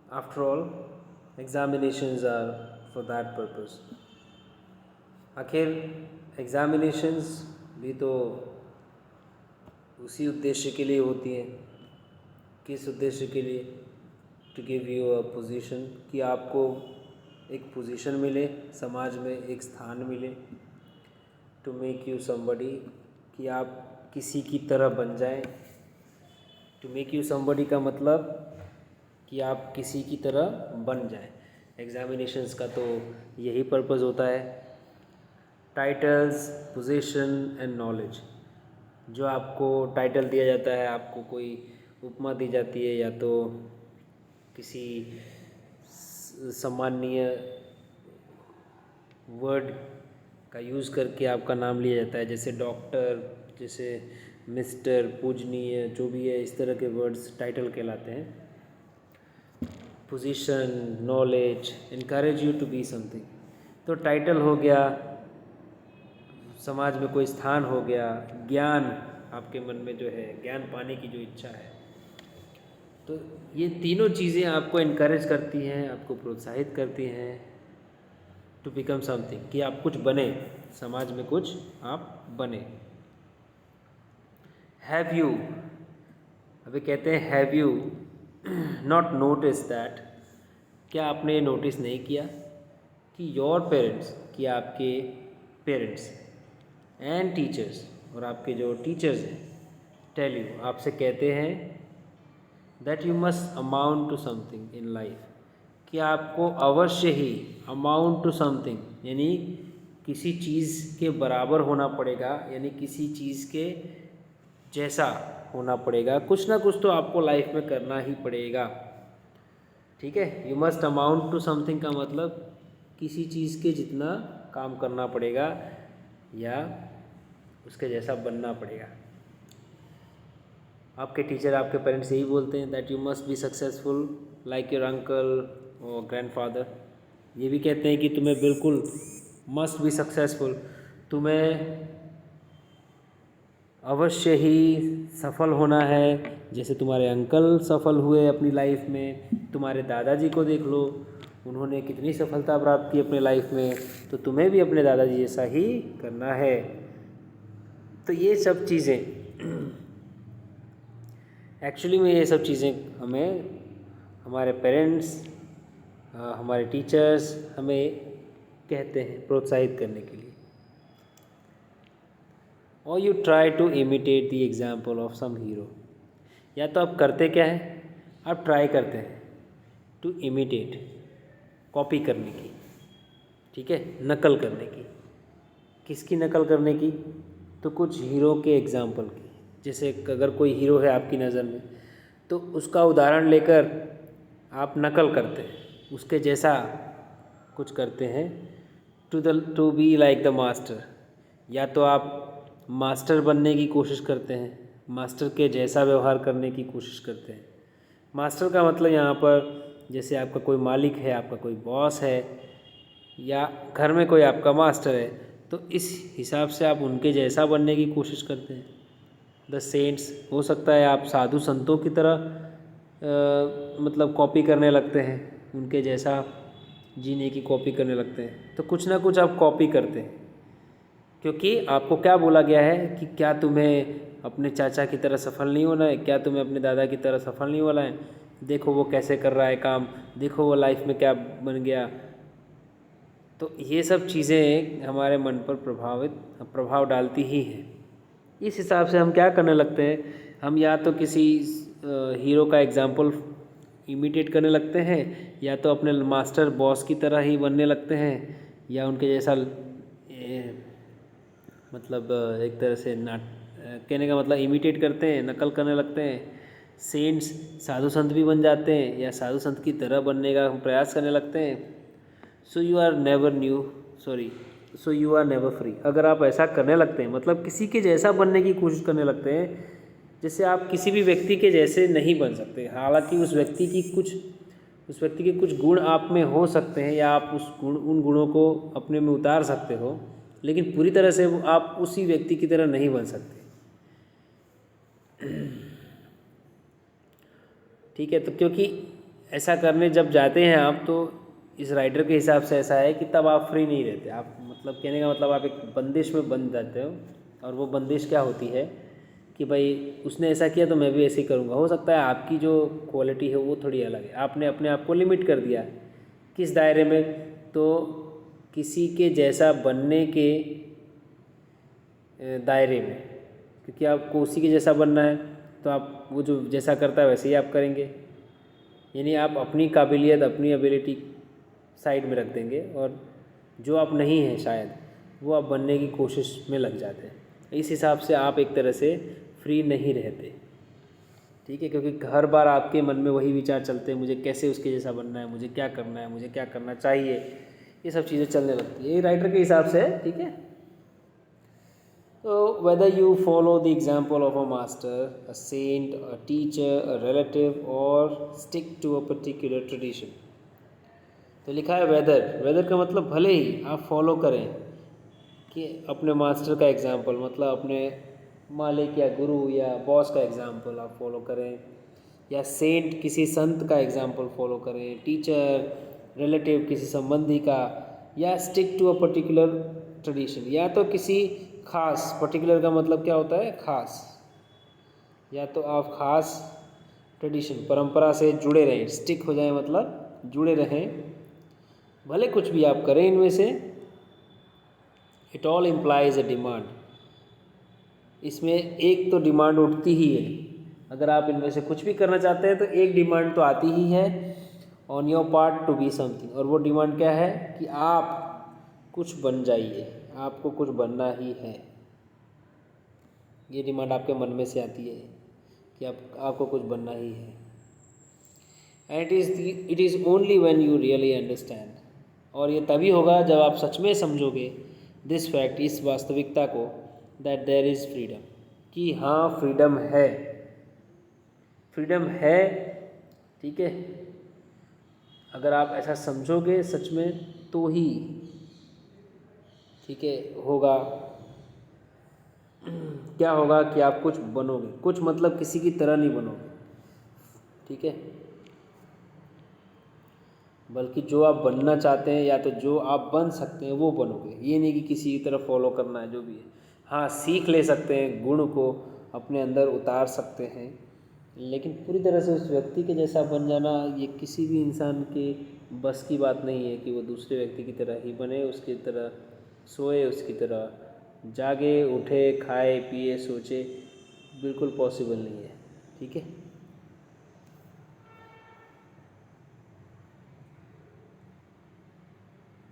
After all, examinations are for that purpose. आखिर examinations भी तो उसी उद्देश्य के लिए होती हैं। किस उद्देश्य के लिए? To give you a position, कि आपको एक पोजीशन मिले समाज में, एक स्थान मिले। टू मेक यू समबडी, कि आप किसी की तरह बन जाएं। टू मेक यू समबडी का मतलब कि आप किसी की तरह बन जाएं। एग्ज़ामिनेशंस का तो यही पर्पज़ होता है। टाइटल्स, पोजीशन एंड नॉलेज, जो आपको टाइटल दिया जाता है, आपको कोई उपमा दी जाती है या तो किसी सम्माननीय वर्ड का यूज़ करके आपका नाम लिया जाता है, जैसे डॉक्टर, जैसे मिस्टर, पूजनीय, जो भी है, इस तरह के वर्ड्स टाइटल कहलाते हैं। Position, knowledge, encourage you to be something, तो टाइटल हो गया, समाज में कोई स्थान हो गया, ज्ञान, आपके मन में जो है ज्ञान पाने की जो इच्छा है, तो ये तीनों चीज़ें आपको इनकरेज करती हैं, आपको प्रोत्साहित करती हैं टू बिकम समथिंग, कि आप कुछ बने, समाज में कुछ आप बने। हैव यू, अभी कहते हैं have you not notice that, क्या आपने ये नोटिस नहीं किया कि योर पेरेंट्स, कि आपके पेरेंट्स एंड टीचर्स, और आपके जो टीचर्स हैं, टेल यू, आपसे कहते हैं that you must amount to something in life, कि आपको अवश्य ही अमाउंट टू समथिंग, यानी किसी चीज़ के बराबर होना पड़ेगा, यानी किसी चीज़ के जैसा होना पड़ेगा, कुछ ना कुछ तो आपको लाइफ में करना ही पड़ेगा। ठीक है, you must amount to something का मतलब किसी चीज़ के जितना काम करना पड़ेगा या उसके जैसा बनना पड़ेगा। आपके टीचर, आपके पेरेंट्स यही बोलते हैं that you must be successful like your uncle और ग्रैंडफादर। ये भी कहते हैं कि तुम्हें बिल्कुल मस्ट बी सक्सेसफुल, तुम्हें अवश्य ही सफल होना है, जैसे तुम्हारे अंकल सफल हुए अपनी लाइफ में। तुम्हारे दादाजी को देख लो, उन्होंने कितनी सफलता प्राप्त की अपने लाइफ में, तो तुम्हें भी अपने दादाजी जैसा ही करना है। तो ये सब चीज़ें एक्चुअली में, ये सब चीज़ें हमें हमारे पेरेंट्स, हमारे टीचर्स हमें कहते हैं प्रोत्साहित करने के लिए। और you try to imitate the example of some hero, या तो आप करते क्या है, आप ट्राई करते हैं टू इमिटेट, कॉपी करने की, ठीक है, नकल करने की। किसकी नकल करने की? तो कुछ हीरो के एग्जाम्पल की। जैसे अगर कोई हीरो है आपकी नज़र में, तो उसका उदाहरण लेकर आप नकल करते हैं, उसके जैसा कुछ करते हैं। To be like the master, या तो आप मास्टर बनने की कोशिश करते हैं, मास्टर के जैसा व्यवहार करने की कोशिश करते हैं। मास्टर का मतलब यहाँ पर जैसे आपका कोई मालिक है, आपका कोई बॉस है, या घर में कोई आपका मास्टर है, तो इस हिसाब से आप उनके जैसा बनने की कोशिश करते हैं। द सेंट्स, हो सकता है आप साधु संतों की तरह मतलब कॉपी करने लगते हैं, उनके जैसा जीने की कॉपी करने लगते हैं। तो कुछ ना कुछ आप कॉपी करते हैं, क्योंकि आपको क्या बोला गया है कि क्या तुम्हें अपने चाचा की तरह सफल नहीं होना है, क्या तुम्हें अपने दादा की तरह सफल नहीं होना है, देखो वो कैसे कर रहा है काम, देखो वो लाइफ में क्या बन गया। तो ये सब चीज़ें हमारे मन पर प्रभाव डालती ही हैं। इस हिसाब से हम क्या करने लगते हैं, हम या तो किसी हीरो का एग्जाम्पल इमिटेट करने लगते हैं, या तो अपने मास्टर बॉस की तरह ही बनने लगते हैं, या उनके जैसा मतलब एक तरह से कहने का मतलब इमिटेट करते हैं, नकल करने लगते हैं। सेंट्स, साधु संत भी बन जाते हैं, या साधु संत की तरह बनने का हम प्रयास करने लगते हैं। So you are never free. अगर आप ऐसा करने लगते हैं, मतलब किसी के जैसा बनने की कोशिश करने लगते हैं, जैसे आप किसी भी व्यक्ति के जैसे नहीं बन सकते। हालांकि उस व्यक्ति के कुछ गुण आप में हो सकते हैं, या आप उन गुणों को अपने में उतार सकते हो, लेकिन पूरी तरह से आप उसी व्यक्ति की तरह नहीं बन सकते। ठीक है, तो क्योंकि ऐसा करने जब जाते हैं आप, तो इस राइटर के हिसाब से ऐसा है कि तब आप फ्री नहीं रहते। आप मतलब कहने का मतलब आप एक बंदिश में बंध जाते हो। और वो बंदिश क्या होती है कि भाई उसने ऐसा किया तो मैं भी ऐसे ही करूँगा। हो सकता है आपकी जो क्वालिटी है वो थोड़ी अलग है, आपने अपने आप को लिमिट कर दिया। किस दायरे में? तो किसी के जैसा बनने के दायरे में। क्योंकि आपको उसी के जैसा बनना है, तो आप वो जो जैसा करता है वैसे ही आप करेंगे। यानी आप अपनी काबिलियत, अपनी एबिलिटी साइड में रख देंगे, और जो आप नहीं हैं शायद वो आप बनने की कोशिश में लग जाते हैं। इस हिसाब से आप एक तरह से फ्री नहीं रहते, ठीक है। क्योंकि हर बार आपके मन में वही विचार चलते हैं, मुझे कैसे उसके जैसा बनना है, मुझे क्या करना है, मुझे क्या करना चाहिए, ये सब चीज़ें चलने लगती है। ये राइटर के हिसाब से है, ठीक है। तो whether you follow the example of a master, a saint, a teacher, a relative, और stick to a particular tradition. तो लिखा है वेदर। वेदर का मतलब भले ही आप फॉलो करें कि अपने मास्टर का एग्जाम्पल, मतलब अपने मालिक या गुरु या बॉस का एग्जाम्पल आप फॉलो करें, या सेंट किसी संत का एग्जाम्पल फॉलो करें, टीचर, रिलेटिव किसी संबंधी का, या stick to a particular tradition, या तो किसी खास, पर्टिकुलर का मतलब क्या होता है? खास। या तो आप खास ट्रेडिशन, परंपरा से जुड़े रहें। स्टिक हो जाए मतलब जुड़े रहें, भले कुछ भी आप करें इनमें से। It all implies a demand. इसमें एक तो डिमांड उठती ही है। अगर आप इनमें से कुछ भी करना चाहते हैं तो एक डिमांड तो आती ही है, on your part two be something. और वो डिमांड क्या है? कि आप कुछ बन जाइए, आपको कुछ बनना ही है। ये डिमांड आपके मन में से आती है कि आपको कुछ बनना ही है। And it is only when you really understand. और ये तभी होगा जब आप सच में समझोगे दिस फैक्ट, इस वास्तविकता को, दैट देयर इज़ फ्रीडम, कि हाँ फ्रीडम है। फ्रीडम है, ठीक है। अगर आप ऐसा समझोगे सच में तो ही, ठीक है, होगा। क्या होगा कि आप कुछ बनोगे। कुछ मतलब किसी की तरह नहीं बनोगे, ठीक है, बल्कि जो आप बनना चाहते हैं या तो जो आप बन सकते हैं वो बनोगे। ये नहीं कि किसी की तरफ फॉलो करना है जो भी है। हाँ, सीख ले सकते हैं, गुण को अपने अंदर उतार सकते हैं, लेकिन पूरी तरह से उस व्यक्ति के जैसा बन जाना ये किसी भी इंसान के बस की बात नहीं है कि वो दूसरे व्यक्ति की तरह ही बने, उसकी तरह सोए, उसकी तरह जागे, उठे, खाए, पिए, सोचे। बिल्कुल पॉसिबल नहीं है, ठीक है।